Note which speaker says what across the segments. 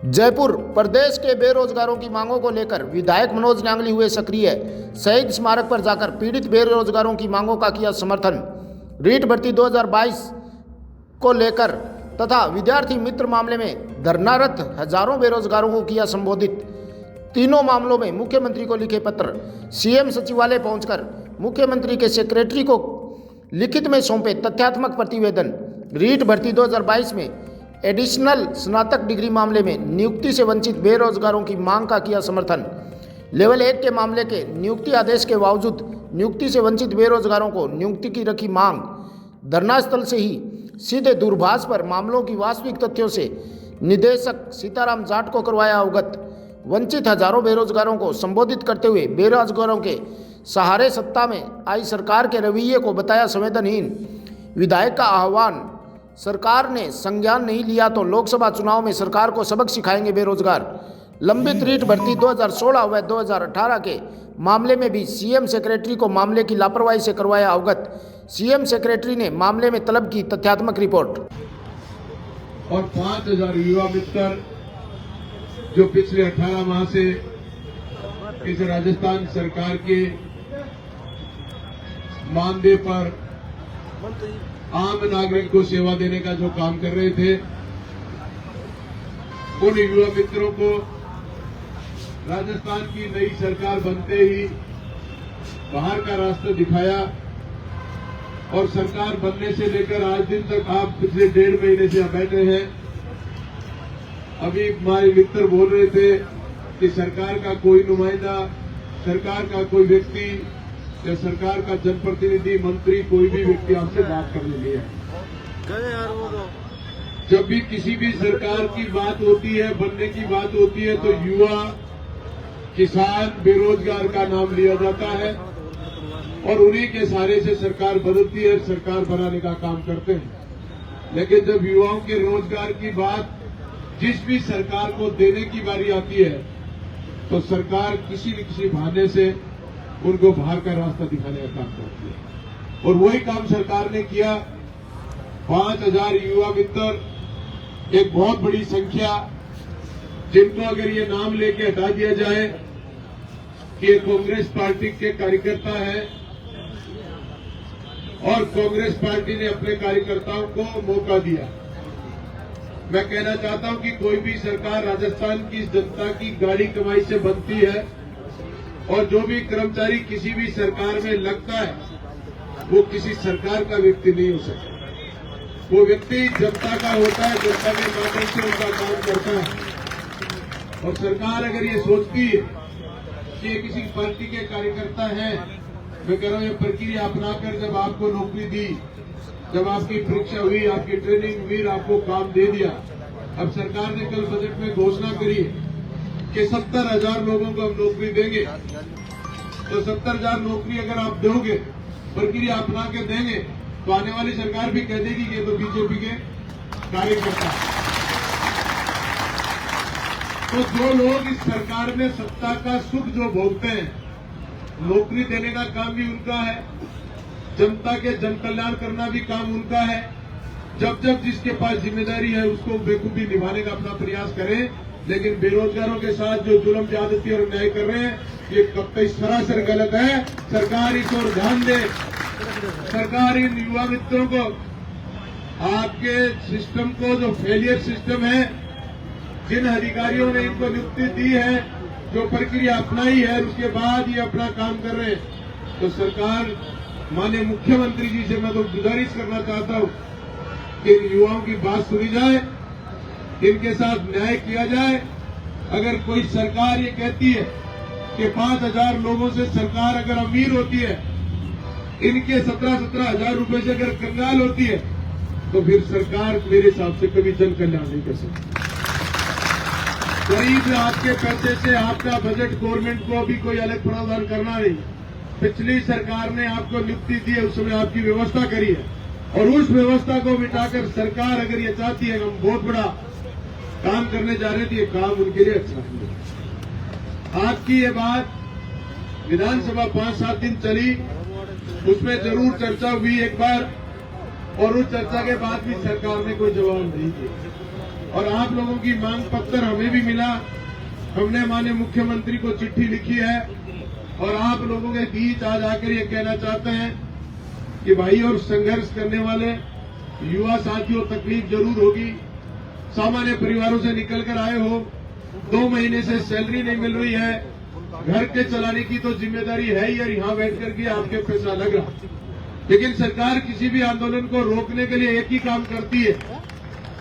Speaker 1: जयपुर प्रदेश के बेरोजगारों की मांगों को लेकर विधायक मनोज न्यांगली हुए सक्रिय। शहीद स्मारक पर जाकर पीड़ित बेरोजगारों की मांगों का किया समर्थन। रीट भर्ती 2022 को लेकर तथा विद्यार्थी मित्र मामले में धरनारत हजारों बेरोजगारों को किया संबोधित। तीनों मामलों में मुख्यमंत्री को लिखे पत्र, सीएम सचिवालय पहुंचकर मुख्यमंत्री के सेक्रेटरी को लिखित में सौंपे तथ्यात्मक प्रतिवेदन। रीट भर्ती 2022 में एडिशनल स्नातक डिग्री मामले में नियुक्ति से वंचित बेरोजगारों की मांग का किया समर्थन। लेवल 1 के मामले के नियुक्ति आदेश के बावजूद नियुक्ति से वंचित बेरोजगारों को नियुक्ति की रखी मांग। धरना स्थल से ही सीधे दूरभाष पर मामलों की वास्तविक तथ्यों से निदेशक सीताराम जाट को करवाया अवगत। वंचित हजारों बेरोजगारों को संबोधित करते हुए बेरोजगारों के सहारे सत्ता में आई सरकार के रवैये को बताया संवेदनहीन। विधायक का आह्वान, सरकार ने संज्ञान नहीं लिया तो लोकसभा चुनाव में सरकार को सबक सिखाएंगे बेरोजगार। लंबित रीट भर्ती 2016 व 2018 के मामले में भी सीएम सेक्रेटरी को मामले की लापरवाही से करवाया अवगत। सीएम सेक्रेटरी ने मामले में तलब की तथ्यात्मक रिपोर्ट।
Speaker 2: और 5000 युवा मित्र जो पिछले 18 माह से इस राजस्थान सरकार के मानदेय पर आम नागरिक को सेवा देने का जो काम कर रहे थे, उन युवा मित्रों को राजस्थान की नई सरकार बनते ही बाहर का रास्ता दिखाया। और सरकार बनने से लेकर आज दिन तक आप पिछले 1.5 महीने से बैठे हैं। अभी हमारे मित्र बोल रहे थे कि सरकार का कोई नुमाइंदा, सरकार का कोई व्यक्ति या सरकार का जनप्रतिनिधि, मंत्री, कोई भी व्यक्ति आपसे बात करने नहीं है। जब भी किसी भी सरकार की बात होती है, बनने की बात होती है, तो युवा, किसान, बेरोजगार का नाम लिया जाता है और उन्हीं के सहारे से सरकार बदलती है, सरकार बनाने का काम करते हैं। लेकिन जब युवाओं के रोजगार की बात जिस भी सरकार को देने की बारी आती है, तो सरकार किसी न किसी बहाने से उनको बाहर का रास्ता दिखाने का काम करती है। और वही काम सरकार ने किया। 5000 युवा मित्र, एक बहुत बड़ी संख्या, जिनको अगर ये नाम लेके हटा दिया जाए कि ये कांग्रेस पार्टी के कार्यकर्ता है और कांग्रेस पार्टी ने अपने कार्यकर्ताओं को मौका दिया। मैं कहना चाहता हूं कि कोई भी सरकार राजस्थान की जनता की गाड़ी कमाई से बनती है और जो भी कर्मचारी किसी भी सरकार में लगता है, वो किसी सरकार का व्यक्ति नहीं हो सकता। वो व्यक्ति जनता का होता है, जनता के माध्यम से उनका काम करता है। और सरकार अगर ये सोचती है कि ये किसी पार्टी के कार्यकर्ता हैं, मैं कह रहा हूं ये प्रक्रिया अपनाकर जब आपको नौकरी दी, जब आपकी परीक्षा हुई, आपकी ट्रेनिंग हुई, आपको काम दे दिया। अब सरकार ने कल बजट में घोषणा करी कि 70,000 लोगों को हम नौकरी देंगे। तो 70,000 नौकरी अगर आप दोगे, प्रक्रिया अपना के देंगे, तो आने वाली सरकार भी कह देगी कि तो बीजेपी के कार्यकर्ता। तो जो लोग इस सरकार में सत्ता का सुख जो भोगते हैं, नौकरी देने का काम भी उनका है, जनता के जन कल्याण करना भी काम उनका है। जब जब जिसके पास जिम्मेदारी है उसको बेखूबी निभाने का अपना प्रयास करें। लेकिन बेरोजगारों के साथ जो जुल्म ज्यादती और अन्याय कर रहे हैं, ये कतई सरासर गलत है। सरकार इस ओर ध्यान दे। सरकार इन युवा मित्रों को, आपके सिस्टम को, जो फेलियर सिस्टम है, जिन अधिकारियों ने इनको नियुक्ति दी है, जो प्रक्रिया अपनाई है, उसके बाद ये अपना काम कर रहे हैं, तो सरकार, माननीय मुख्यमंत्री जी से मैं तो गुजारिश करना चाहता हूं कि इन युवाओं की बात सुनी जाए, इनके साथ न्याय किया जाए। अगर कोई सरकार ये कहती है कि 5000 लोगों से सरकार अगर अमीर होती है, इनके 17,000 रुपए से अगर कंगाल होती है, तो फिर सरकार मेरे हिसाब से कभी जन कल्याण नहीं कर सकती। गरीब आपके पैसे से आपका बजट गवर्नमेंट को अभी कोई अलग प्रावधान करना नहीं। पिछली सरकार ने आपको नियुक्ति दी है, उस समय आपकी व्यवस्था करी है, और उस व्यवस्था को मिटाकर सरकार अगर ये चाहती है हम बहुत बड़ा काम करने जा रहे थे, ये काम उनके लिए अच्छा है। आपकी ये बात विधानसभा 5-7 दिन चली, उसमें जरूर चर्चा हुई एक बार, और उस चर्चा के बाद भी सरकार ने कोई जवाब नहीं दिया। और आप लोगों की मांग पत्र हमें भी मिला। हमने माननीय मुख्यमंत्री को चिट्ठी लिखी है और आप लोगों के बीच आज आकर ये कहना चाहते हैं कि भाई और संघर्ष करने वाले युवा साथियों, तकलीफ जरूर होगी। सामान्य परिवारों से निकलकर आए हो, 2 महीने से सैलरी नहीं मिल रही है, घर के चलाने की तो जिम्मेदारी है ही, और यहाँ बैठ करके आपके पैसा लग रहा। लेकिन सरकार किसी भी आंदोलन को रोकने के लिए एक ही काम करती है,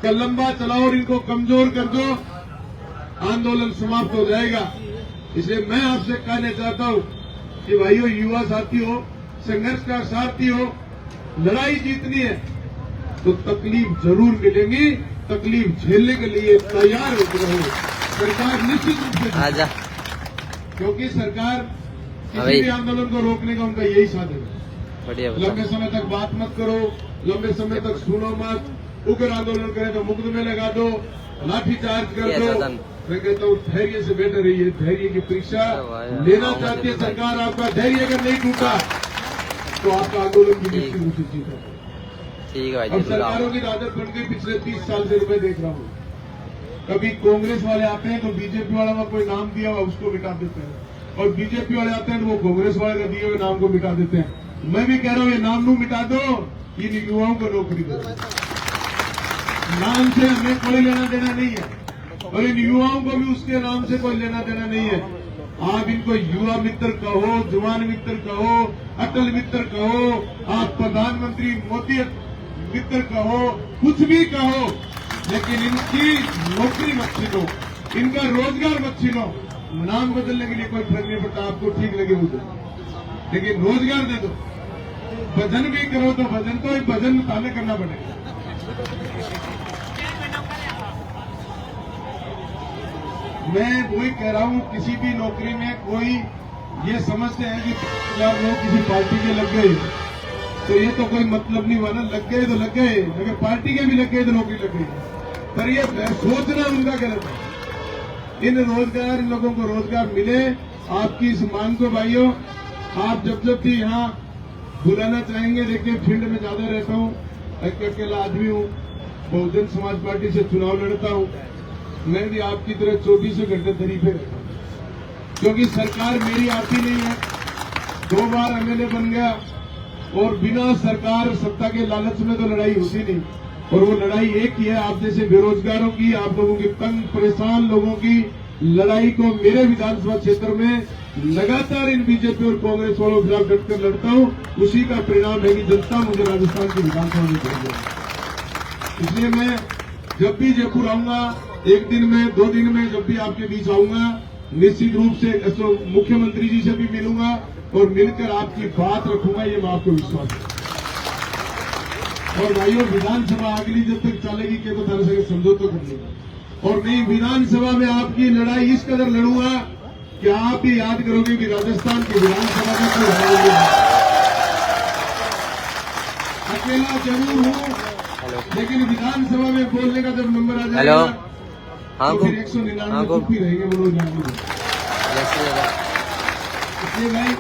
Speaker 2: कल लंबा चलाओ और इनको कमजोर कर दो, आंदोलन समाप्त हो जाएगा। इसलिए मैं आपसे कहना चाहता हूं कि भाइयों, युवा साथी हो, संघर्ष का साथी हो, लड़ाई जीतनी है तो तकलीफ जरूर मिलेंगी। तकलीफ झेलने के लिए तैयार होते रहो। सरकार निश्चित रूप से
Speaker 3: आजा,
Speaker 2: क्योंकि सरकार किसी भी आंदोलन को रोकने का उनका यही साधन है।
Speaker 3: बढ़िया
Speaker 2: लंबे समय तक बात मत करो, लंबे समय तक सुनो मत, उग्र आंदोलन करें तो मुकदमे लगा दो, लाठीचार्ज कर दो। मैं कहता हूँ धैर्य से बैठे रहिए। धैर्य की परीक्षा लेना चाहती है सरकार। आपका धैर्य अगर नहीं टूटा तो आपका आंदोलन की निश्चित रूप से जीत है।
Speaker 3: ठीक है भाई।
Speaker 2: अब सरकारों की आदत बन गई, पिछले 30 साल से मैं देख रहा हूँ, कभी कांग्रेस वाले आते हैं तो बीजेपी वाला का कोई नाम दिया हुआ उसको मिटा देते हैं, और बीजेपी वाले आते हैं तो वो कांग्रेस वाले का दिए हुए नाम को मिटा देते हैं। मैं भी कह रहा हूँ ये नाम नू मिटा दो, इन युवाओं को नौकरी दो। नाम से हमें कोई लेना देना नहीं है, और इन युवाओं को भी उसके नाम से कोई लेना देना नहीं है। आप इनको युवा मित्र कहो, जवान मित्र कहो, अटल मित्र कहो, आप प्रधानमंत्री मोदी मित्र कहो, कुछ भी कहो, लेकिन इनकी नौकरी मत छीनो, इनका रोजगार मत छीनो। नाम बदलने के लिए कोई फर्क नहीं पड़ता, आपको ठीक लगे मुझे, लेकिन रोजगार दे दो। भजन भी करो तो भजन मुताबिक करना पड़ेगा। मैं वही कह रहा हूँ, किसी भी नौकरी में कोई ये समझते हैं कि 4 लोग किसी पार्टी के लग गए तो ये तो कोई मतलब नहीं हुआ ना। लग गए तो लग गए, अगर पार्टी के भी लग गए तो नौकरी लग गई, पर ये सोचना उनका गलत है। इन लोगों को रोजगार मिले। आपकी इस मांग को भाइयों, आप जब भी यहाँ बुलाना चाहेंगे, देखिए फील्ड में ज्यादा रहता हूँ, अकेला आदमी हूँ, बहुजन समाज पार्टी से चुनाव लड़ता हूँ। मैं भी आपकी तरह 24 घंटे दरी पे रहता हूँ, क्योंकि सरकार मेरी आती नहीं है। 2 बार एमएलए बन गया, और बिना सरकार सत्ता के लालच में तो लड़ाई होती नहीं, और वो लड़ाई एक ही है, आप जैसे बेरोजगारों की, आप लोगों की तंग परेशान लोगों की लड़ाई को मेरे विधानसभा क्षेत्र में लगातार इन बीजेपी और कांग्रेस वालों के खिलाफ डटकर लड़ता हूँ। उसी का परिणाम है कि जनता मुझे राजस्थान की विधानसभा में भेजेगी। इसलिए मैं जब भी जयपुर आऊंगा, 1 दिन में 2 दिन में जब भी आपके बीच आऊंगा, निश्चित रूप से मुख्यमंत्री जी से भी मिलूंगा और मिलकर आपकी बात रखूंगा, ये मैं आपको विश्वास है। और भाइयों, विधानसभा अगली जब तक चलेगी के तो तरह से समझौता कर लेगा, और नहीं विधानसभा में आपकी लड़ाई इस कदर लड़ूंगा कि आप ही याद करोगे कि राजस्थान की विधानसभा में कोई हराएगा। अकेला जरूर हूँ, लेकिन विधानसभा में बोलने का जब नंबर आ जाएगा तो फिर 199 चुप ही रहेंगे मनोज गांधी। इसलिए भाई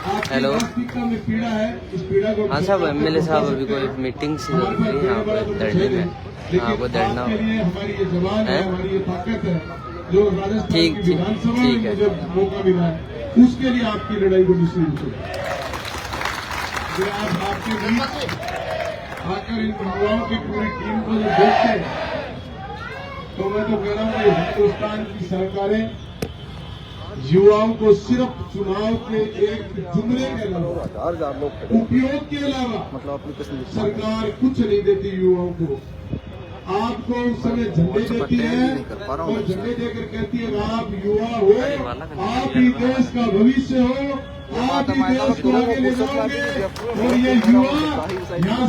Speaker 2: आपकी वास्तविकता में पीड़ा है, इस पीड़ा को
Speaker 3: हाँ साहब, एमएलए साहब अभी कोई मीटिंग से यहाँ पर धरने में, हाँ वो धरना
Speaker 2: हमारी ये जवान है, हमारी ये ताकत है जो राजस्थान की विधानसभा में मुझे मौका मिला है, उसके लिए आपकी लड़ाई को निश्चित रूप से आप आपके बीच आकर इन युवाओं की पूरी टीम को जो देखते हैं, तो मैं तो कह रहा हूँ कि हिंदुस्तान की सरकारें युवाओं को सिर्फ चुनाव के एक जुमले के अलावा, उपयोग के अलावा सरकार कुछ नहीं देती युवाओं को। आपको उस समय झंडे देती है और झंडे देकर कहती है आप युवा हो, आप ही देश का भविष्य हो, आप ही देश को आगे ले जाओगे। और ये युवा यहाँ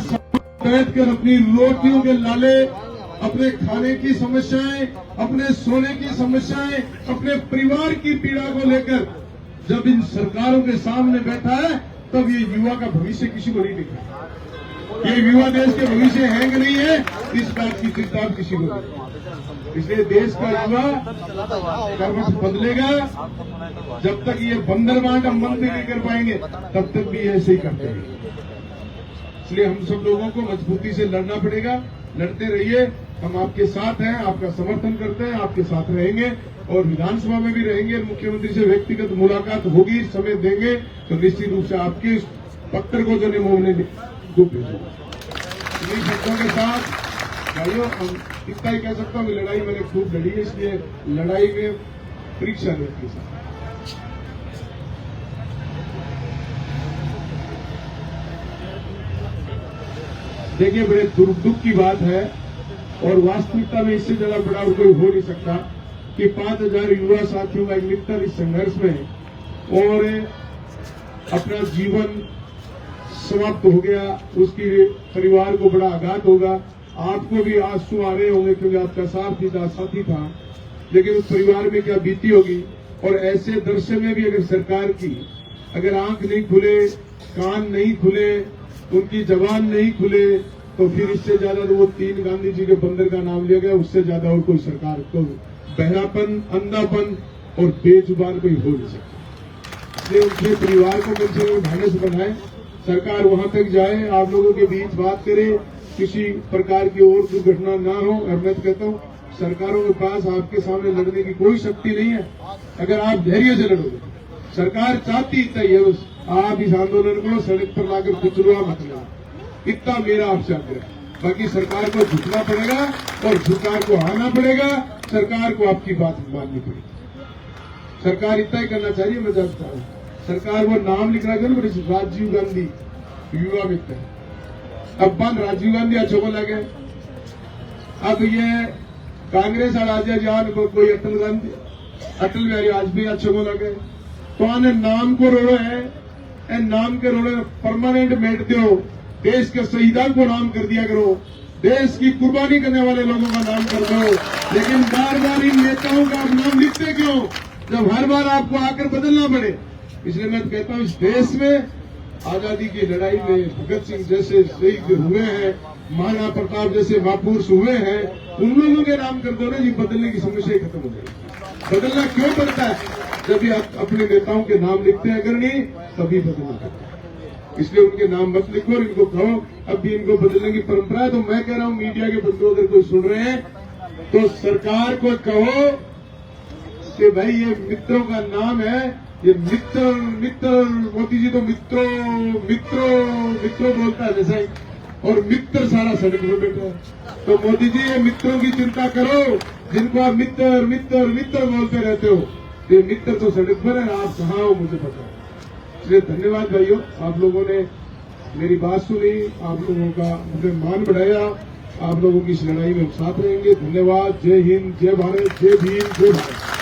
Speaker 2: बैठ कर अपनी रोटियों के लाले, अपने खाने की समस्याएं, अपने सोने की समस्याएं, अपने परिवार की पीड़ा को लेकर जब इन सरकारों के सामने बैठा है, तब ये युवा का भविष्य किसी को नहीं दिखा। ये युवा देश के भविष्य है कि नहीं है, इस बात की चिंता किसी को नहीं। इसलिए देश का युवा कर्मठ बदलेगा। जब तक ये बंदरगाह का मन नहीं कर पाएंगे, तब तक भी ऐसे ही करते हैं। इसलिए हम सब लोगों को मजबूती से लड़ना पड़ेगा। लड़ते रहिए। हम आपके साथ हैं, आपका समर्थन करते हैं, आपके साथ रहेंगे और विधानसभा में भी रहेंगे। मुख्यमंत्री से व्यक्तिगत मुलाकात होगी, समय देंगे तो निश्चित रूप से आपके इस पत्र को जो ने को भेजूंगा। इन्हीं शब्दों के साथ भाइयों हम इतना ही कह सकता हूँ, लड़ाई मैंने खूब लड़ी है, इसलिए लड़ाई में परीक्षा नहीं की सकता। देखिए, बड़े दुख की बात है और वास्तविकता में इससे ज्यादा बड़ा और कोई हो नहीं सकता कि 5000 युवा साथियों का एक मित्र इस संघर्ष में और अपना जीवन समाप्त हो गया, उसकी परिवार को बड़ा आघात होगा। आपको भी आंसू आ रहे होंगे क्योंकि आपका साथी था, लेकिन उस परिवार में क्या बीती होगी। और ऐसे दृश्य में भी अगर सरकार की अगर आंख नहीं खुले, कान नहीं खुले, उनकी जबान नहीं खुले, तो फिर इससे ज्यादा तो वो 3 गांधी जी के बंदर का नाम लिया गया, उससे ज्यादा और कोई सरकार को बहरापन, अंधापन और बेजुबान कोई हो नहीं सकता। इसलिए उनके परिवार को कम से कम ढांढस बनाए, सरकार वहां तक जाए, आप लोगों के बीच बात करे, किसी प्रकार की और दुर्घटना ना हो। और मैं कहता हूँ सरकारों के पास आपके सामने लड़ने की कोई शक्ति नहीं है। अगर आप धैर्य से लड़ोगे, सरकार चाहती है उस आप इस आंदोलन को सड़क पर लाकर कुचलवा मत लेना, इतना मेरा आपसे आग्रह। बाकी सरकार को झुकना पड़ेगा और सरकार को आना पड़ेगा, सरकार को आपकी बात माननी पड़ेगी। सरकार इतना ही करना चाहिए। मैं जानता हूँ सरकार वो नाम लिख रहा है ना, राजीव गांधी युवा मित्र, अब बंद राजीव गांधी अच्छो को लगे। अब ये कांग्रेस राज्य जान कोई अटल बिहारी वाजपेयी अच्छो को लगे, तो आने नाम को रोड़ो है, नाम के रोड़े परमानेंट मेट दो, देश के शहीदों को नाम कर दिया करो, देश की कुर्बानी करने वाले लोगों का नाम कर दो। लेकिन बार बार इन नेताओं का आप नाम लिखते क्यों, जब हर बार आपको आकर बदलना पड़े। इसलिए मैं कहता हूँ इस देश में आजादी की लड़ाई में भगत सिंह जैसे शहीद हुए हैं, महाराणा प्रताप जैसे महापुरुष हुए हैं, उन लोगों के नाम कर दो ना जी, बदलने की समस्या खत्म हो जाएगी। बदलना क्यों पड़ता है, जब भी आप अपने नेताओं के नाम लिखते हैं, अगर नहीं तभी बदलना पड़ता है। इसलिए उनके नाम मत लिखो और इनको कहो अब भी इनको बदलने की परंपरा है। तो मैं कह रहा हूँ मीडिया के बंधु अगर कोई सुन रहे हैं तो सरकार को कहो कि भाई ये मित्रों का नाम है, ये मित्र मोदी जी तो मित्रों बोलता है जैसा ही, और मित्र सारा सड़क में बैठा है। तो मोदी जी ये मित्रों की चिंता करो, जिनको आप मित्र बोलते रहते हो, ये मित्र तो सड़क पर है, आप कहाँ हो मुझे पता है। इसलिए धन्यवाद भाइयों, आप लोगों ने मेरी बात सुनी, आप लोगों का मुझे मान बढ़ाया, आप लोगों की इस लड़ाई में साथ रहेंगे। धन्यवाद। जय हिंद, जय भारत, जय भीम, जय भारत।